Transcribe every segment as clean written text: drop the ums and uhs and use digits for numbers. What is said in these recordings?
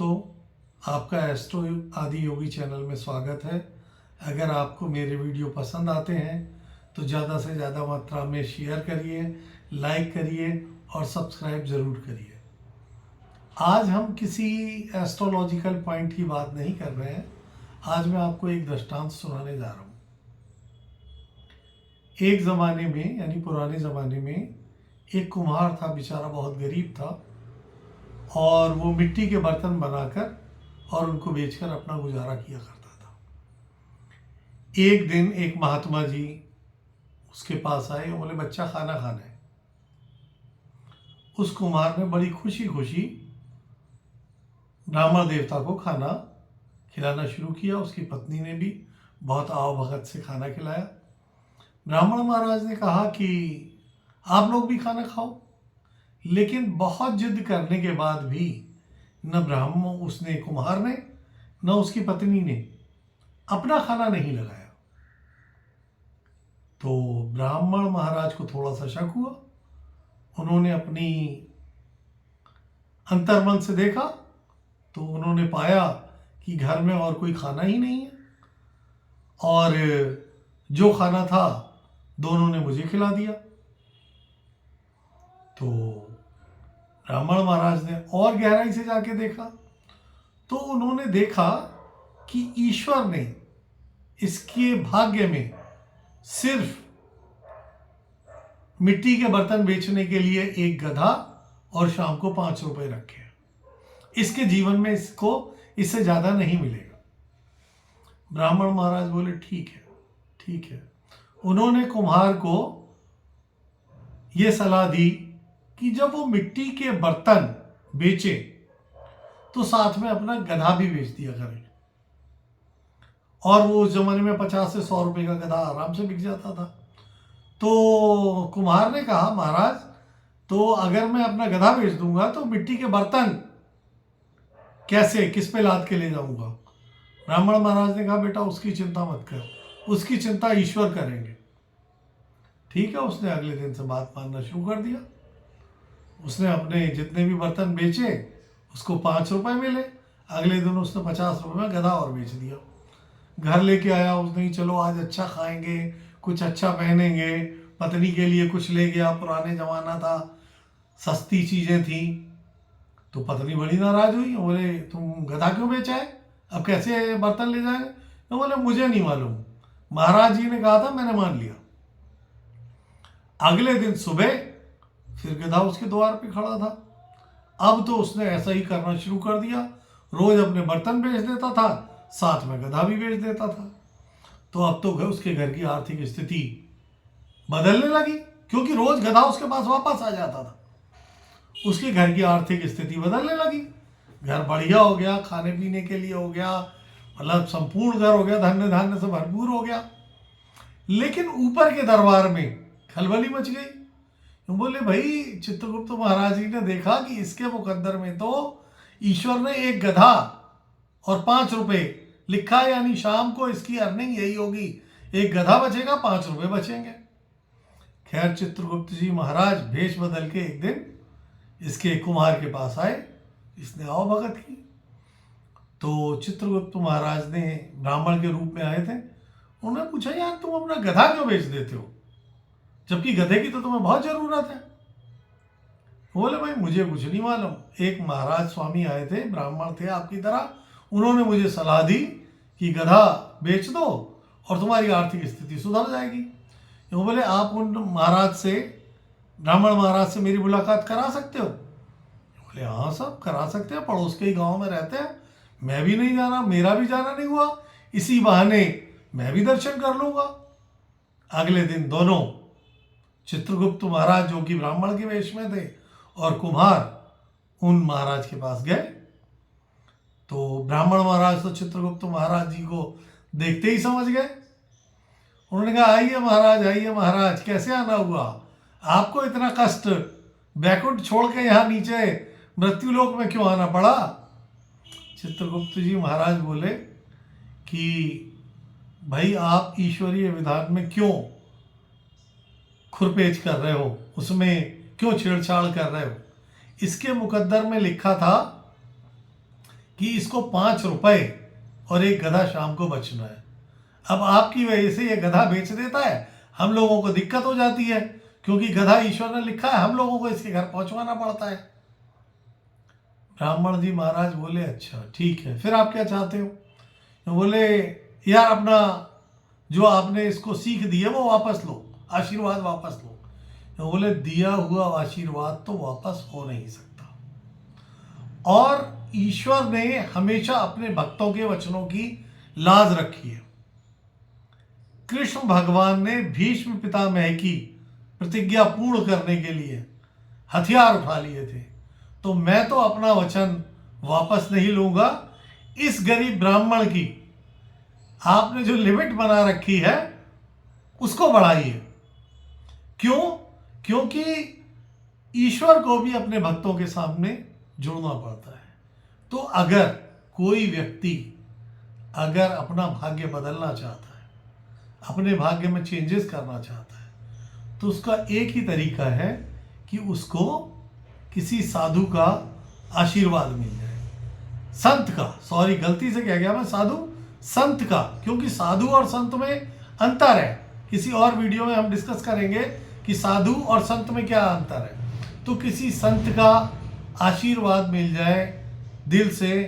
दोस्तों, आपका एस्ट्रो आदि योगी चैनल में स्वागत है। अगर आपको मेरे वीडियो पसंद आते हैं तो ज़्यादा से ज़्यादा मात्रा में शेयर करिए, लाइक करिए और सब्सक्राइब ज़रूर करिए। आज हम किसी एस्ट्रोलॉजिकल पॉइंट की बात नहीं कर रहे हैं। आज मैं आपको एक दृष्टांत सुनाने जा रहा हूँ। एक ज़माने में, यानी पुराने ज़माने में, एक कुम्हार था, बेचारा बहुत गरीब था और वो मिट्टी के बर्तन बनाकर और उनको बेचकर अपना गुजारा किया करता था। एक दिन एक महात्मा जी उसके पास आए और बोले, बच्चा खाना खाना है। उस कुम्हार ने बड़ी खुशी खुशी ब्राह्मण देवता को खाना खिलाना शुरू किया। उसकी पत्नी ने भी बहुत आओ भगत से खाना खिलाया। ब्राह्मण महाराज ने कहा कि आप लोग भी खाना खाओ, लेकिन बहुत जिद करने के बाद भी न उसने कुम्हार ने न उसकी पत्नी ने अपना खाना नहीं लगाया। तो ब्राह्मण महाराज को थोड़ा सा शक हुआ। उन्होंने अपनी अंतर्मन से देखा तो उन्होंने पाया कि घर में और कोई खाना ही नहीं है और जो खाना था दोनों ने मुझे खिला दिया। तो ब्राह्मण महाराज ने और गहराई से जाके देखा तो उन्होंने देखा कि ईश्वर ने इसके भाग्य में सिर्फ मिट्टी के बर्तन बेचने के लिए एक गधा और शाम को 5 रुपए रखे हैं। इसके जीवन में इसको इससे ज्यादा नहीं मिलेगा। ब्राह्मण महाराज बोले, ठीक है, ठीक है। उन्होंने कुम्हार को यह सलाह दी कि जब वो मिट्टी के बर्तन बेचे तो साथ में अपना गधा भी बेच दिया करे। और वो उस जमाने में 50 से 100 रुपए का गधा आराम से बिक जाता था। तो कुम्हार ने कहा, महाराज, तो अगर मैं अपना गधा बेच दूंगा तो मिट्टी के बर्तन कैसे, किस पे लाद के ले जाऊंगा? ब्राह्मण महाराज ने कहा, बेटा उसकी चिंता मत कर, उसकी चिंता ईश्वर करेंगे। ठीक है। उसने अगले दिन से बात मानना शुरू कर दिया। उसने अपने जितने भी बर्तन बेचे उसको 5 रुपए मिले। अगले दिन उसने 50 रुपए में गधा और बेच दिया। घर लेके आया उसने, चलो आज अच्छा खाएंगे, कुछ अच्छा पहनेंगे, पत्नी के लिए कुछ ले गया। पुराने जमाना था, सस्ती चीजें थी। तो पत्नी बड़ी नाराज हुई। बोले, तुम गधा क्यों बेचा है, अब कैसे बर्तन ले जाएंगे? तो बोले, मुझे नहीं मालूम, महाराज जी ने कहा था, मैंने मान लिया। अगले दिन सुबह फिर गधा उसके द्वार पे खड़ा था। अब तो उसने ऐसा ही करना शुरू कर दिया। रोज अपने बर्तन बेच देता था, साथ में गधा भी बेच देता था। तो अब तो उसके घर की आर्थिक स्थिति बदलने लगी, क्योंकि रोज गधा उसके पास वापस आ जाता था। उसके घर की आर्थिक स्थिति बदलने लगी। घर बढ़िया हो गया, खाने पीने के लिए हो गया, मतलब संपूर्ण घर हो गया, धन्य धान्य से भरपूर हो गया। लेकिन ऊपर के दरबार में खलबली मच गई। तो बोले, भाई, चित्रगुप्त महाराज जी ने देखा कि इसके मुकद्दर में तो ईश्वर ने एक गधा और 5 रुपए लिखा है, यानी शाम को इसकी अर्निंग यही होगी, एक गधा बचेगा, 5 रुपए बचेंगे। खैर, चित्रगुप्त जी महाराज भेष बदल के एक दिन इसके कुम्हार के पास आए। इसने आओ भगत की। तो चित्रगुप्त महाराज ने ब्राह्मण के रूप में आए थे। उन्होंने पूछा, यार तुम अपना गधा क्यों बेच देते हो, जबकि गधे की तो तुम्हें बहुत जरूरत है? बोले, भाई मुझे कुछ नहीं मालूम, एक महाराज स्वामी आए थे, ब्राह्मण थे आपकी तरह, उन्होंने मुझे सलाह दी कि गधा बेच दो और तुम्हारी आर्थिक स्थिति सुधर जाएगी। वो बोले, आप उन महाराज से, ब्राह्मण महाराज से मेरी मुलाकात करा सकते हो? बोले, हाँ साहब, करा सकते हैं, पड़ोस के ही गांव में रहते हैं, मैं भी नहीं जाना, मेरा भी जाना नहीं हुआ, इसी बहाने मैं भी दर्शन कर लूंगा। अगले दिन दोनों, चित्रगुप्त महाराज जो कि ब्राह्मण के वेश में थे और कुम्हार, उन महाराज के पास गए। तो ब्राह्मण महाराज तो चित्रगुप्त महाराज जी को देखते ही समझ गए। उन्होंने कहा, आइए महाराज, आइए महाराज, कैसे आना हुआ आपको? इतना कष्ट बैकुंठ छोड़ के यहाँ नीचे मृत्युलोक में क्यों आना पड़ा? चित्रगुप्त जी महाराज बोले कि भाई, आप ईश्वरीय विधान में क्यों खुरपेच कर रहे हो, उसमें क्यों छेड़छाड़ कर रहे हो? इसके मुकद्दर में लिखा था कि इसको 5 रुपए और एक गधा शाम को बचना है। अब आपकी वजह से ये गधा बेच देता है, हम लोगों को दिक्कत हो जाती है, क्योंकि गधा ईश्वर ने लिखा है, हम लोगों को इसके घर पहुंचवाना पड़ता है। ब्राह्मण जी महाराज बोले अच्छा ठीक है, फिर आप क्या चाहते हो? तो बोले यार अपना जो आपने इसको सीख दी है वो वापस लो, आशीर्वाद वापस लो। तो बोले दिया हुआ आशीर्वाद तो वापस हो नहीं सकता, और ईश्वर ने हमेशा अपने भक्तों के वचनों की लाज रखी है। कृष्ण भगवान ने भीष्म पितामह की प्रतिज्ञा पूर्ण करने के लिए हथियार उठा लिए थे, तो मैं तो अपना वचन वापस नहीं लूंगा। इस गरीब ब्राह्मण की आपने जो लिमिट बना रखी है उसको बढ़ाइए। क्यों? क्योंकि ईश्वर को भी अपने भक्तों के सामने जुड़ना पड़ता है। तो अगर कोई व्यक्ति अगर अपना भाग्य बदलना चाहता है, अपने भाग्य में चेंजेस करना चाहता है, तो उसका एक ही तरीका है कि उसको किसी साधु का आशीर्वाद मिल जाए, संत का, सॉरी गलती से कह गया मैं, साधु संत का, क्योंकि साधु और संत में अंतर है। किसी और वीडियो में हम डिस्कस करेंगे कि साधु और संत में क्या अंतर है। तो किसी संत का आशीर्वाद मिल जाए दिल से,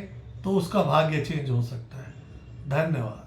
तो उसका भाग्य चेंज हो सकता है। धन्यवाद।